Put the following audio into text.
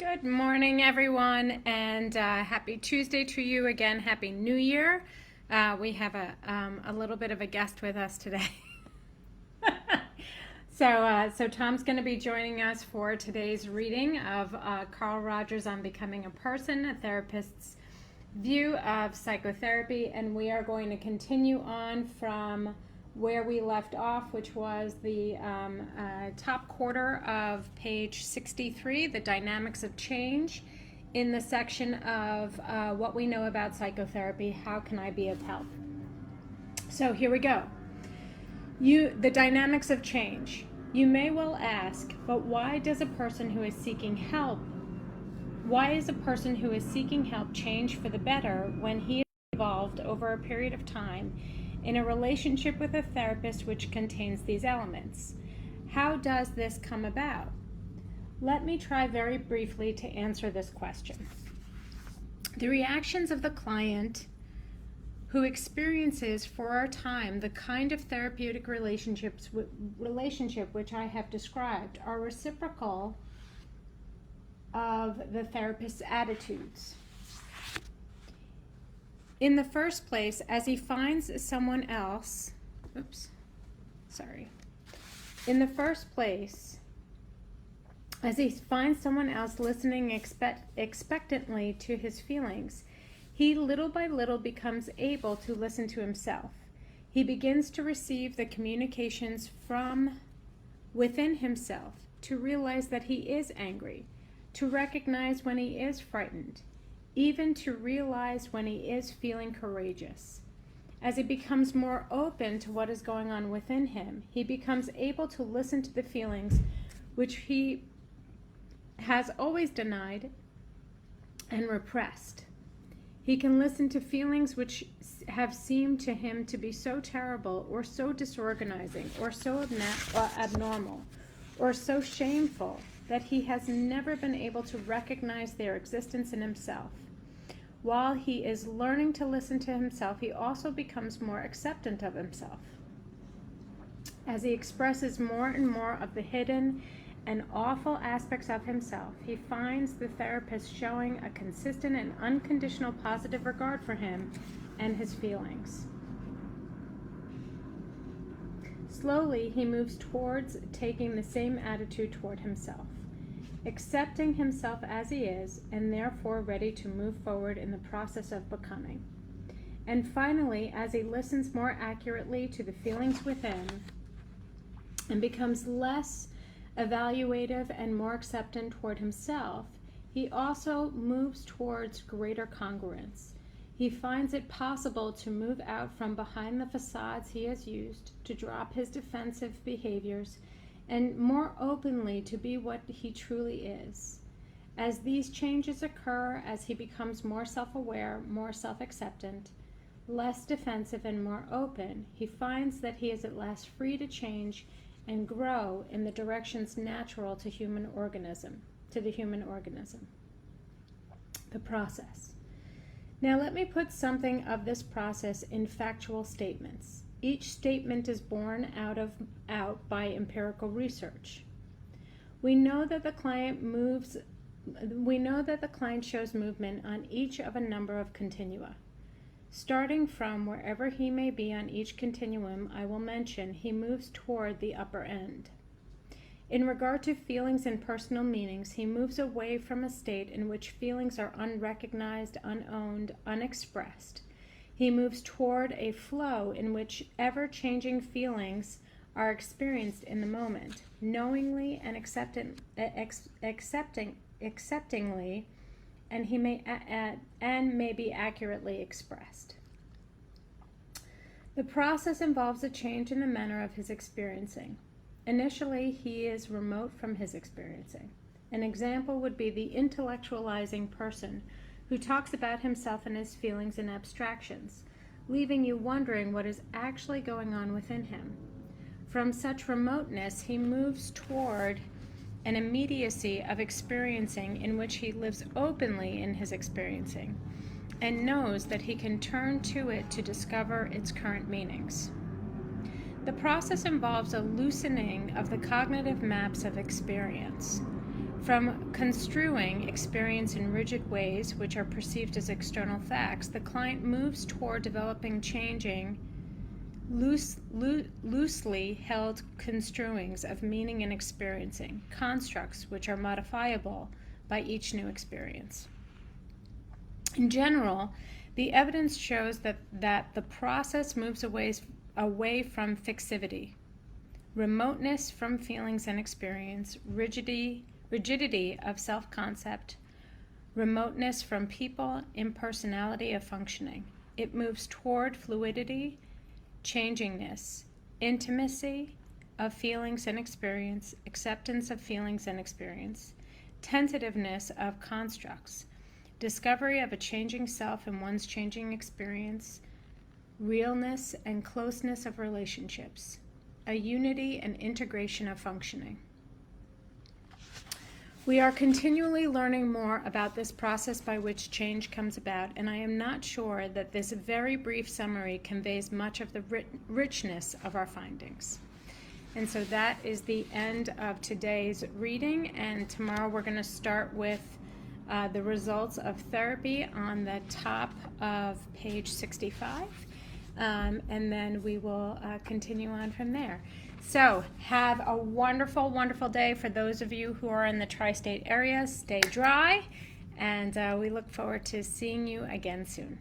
Good morning, everyone, and happy Tuesday to you again. Happy New Year. We have a little bit of a guest with us today. So Tom's going to be joining us for today's reading of Carl Rogers on Becoming a Person, a Therapist's View of Psychotherapy, and we are going to continue on from where we left off, which was the top quarter of page 63, the dynamics of change, in the section of what we know about psychotherapy, how can I be of help? So here we go. The dynamics of change. You may well ask, but why is a person who is seeking help change for the better when he has evolved over a period of time in a relationship with a therapist which contains these elements? How does this come about? Let me try very briefly to answer this question. The reactions of the client who experiences for a time the kind of therapeutic relationship which I have described are reciprocal of the therapist's attitudes. In the first place, as he finds someone else, listening expectantly to his feelings, he little by little becomes able to listen to himself. He begins to receive the communications from within himself, to realize that he is angry, to recognize when he is frightened, even to realize when he is feeling courageous. As he becomes more open to what is going on within him, he becomes able to listen to the feelings which he has always denied and repressed. He can listen to feelings which have seemed to him to be so terrible or so disorganizing or so abnormal or so shameful that he has never been able to recognize their existence in himself. While he is learning to listen to himself, he also becomes more acceptant of himself. As he expresses more and more of the hidden and awful aspects of himself, he finds the therapist showing a consistent and unconditional positive regard for him and his feelings. Slowly, he moves towards taking the same attitude toward himself, accepting himself as he is, and therefore ready to move forward in the process of becoming. And finally, as he listens more accurately to the feelings within and becomes less evaluative and more acceptant toward himself, he also moves towards greater congruence. He finds it possible to move out from behind the facades he has used, to drop his defensive behaviors, and more openly to be what he truly is. As these changes occur, as he becomes more self-aware, more self-acceptant, less defensive, and more open, he finds that he is at last free to change and grow in the directions natural to the human organism. The process. Now let me put something of this process in factual statements. Each statement is borne out by empirical research. We know that the client shows movement on each of a number of continua. Starting from wherever he may be on each continuum, I will mention he moves toward the upper end. In regard to feelings and personal meanings, he moves away from a state in which feelings are unrecognized, unowned, unexpressed. He moves toward a flow in which ever-changing feelings are experienced in the moment, knowingly and acceptingly, and may be accurately expressed. The process involves a change in the manner of his experiencing. Initially, he is remote from his experiencing. An example would be the intellectualizing person who talks about himself and his feelings in abstractions, leaving you wondering what is actually going on within him. From such remoteness, he moves toward an immediacy of experiencing in which he lives openly in his experiencing and knows that he can turn to it to discover its current meanings. The process involves a loosening of the cognitive maps of experience. From construing experience in rigid ways, which are perceived as external facts, the client moves toward developing changing, loosely held construings of meaning and experiencing, constructs which are modifiable by each new experience. In general, the evidence shows that the process moves away from fixivity, remoteness from feelings and experience, rigidity of self-concept, remoteness from people, impersonality of functioning. It moves toward fluidity, changingness, intimacy of feelings and experience, acceptance of feelings and experience, tentativeness of constructs, discovery of a changing self in one's changing experience, realness and closeness of relationships, a unity and integration of functioning. We are continually learning more about this process by which change comes about, and I am not sure that this very brief summary conveys much of the richness of our findings. And so that is the end of today's reading, and tomorrow we're going to start with the results of therapy on the top of page 65, and then we will continue on from there. So have a wonderful, wonderful day. For those of you who are in the tri-state area, stay dry, and we look forward to seeing you again soon.